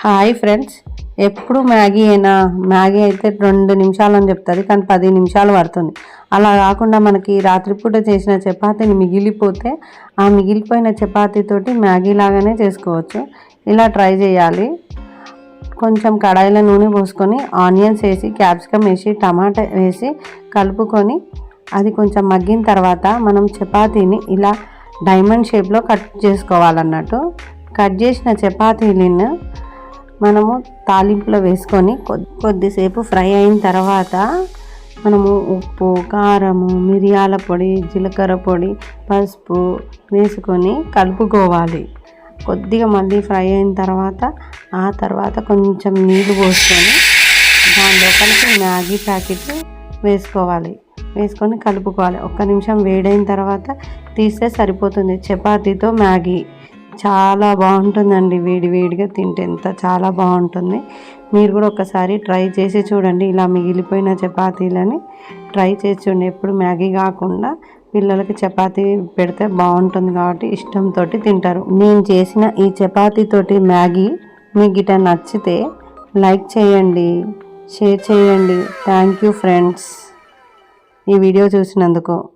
Hi friends, ఎప్పుడు Maggi అయితే 2 నిమిషాలు అని చెప్తుంది, కానీ 10 నిమిషాలు పడుతుంది. అలా కాకుండా మనకి రాత్రిపూట చేసిన చపాతీని మిగిలిపోతే ఆ మిగిలిపోయిన చపాతీతోటి మ్యాగీ లాగానే చేసుకోవచ్చు. ఇలా ట్రై చేయాలి. కొంచెం కడాయిలో నూనె పోసుకొని ఆనియన్స్ వేసి, క్యాప్సికమ్ వేసి, టమాటా వేసి కలుపుకొని అది కొంచెం మగ్గిన తర్వాత మనం చపాతీని ఇలా డైమండ్ షేప్లో కట్ చేసుకోవాలన్నట్టు. కట్ చేసిన చపాతీలను మనము తాలింపులో వేసుకొని కొద్దిసేపు ఫ్రై అయిన తర్వాత మనము ఉప్పు, కారము, మిరియాల పొడి, జీలకర్ర పొడి, పసుపు వేసుకొని కలుపుకోవాలి. కొద్దిగా మళ్ళీ ఫ్రై అయిన తర్వాత కొంచెం నీళ్ళు పోసుకొని దాని లోపలికి మ్యాగీ ప్యాకెట్ వేసుకొని కలుపుకోవాలి. 1 నిమిషం వేడైన తర్వాత తీస్తే సరిపోతుంది. చపాతీతో మ్యాగీ చాలా బాగుంటుందండి. వేడిగా తింటే చాలా బాగుంటుంది. మీరు కూడా ఒకసారి ట్రై చేసి చూడండి. ఇలా మిగిలిపోయిన చపాతీలని ట్రై చేసి చూడండి. ఎప్పుడు మ్యాగీ కాకుండా పిల్లలకి చపాతీ పెడితే బాగుంటుంది కాబట్టి ఇష్టంతో తింటారు. నేను చేసిన ఈ చపాతీతోటి మ్యాగీ మీకు గిట్ట నచ్చితే లైక్ చేయండి, షేర్ చేయండి. థ్యాంక్ యూ ఫ్రెండ్స్, ఈ వీడియో చూసినందుకు.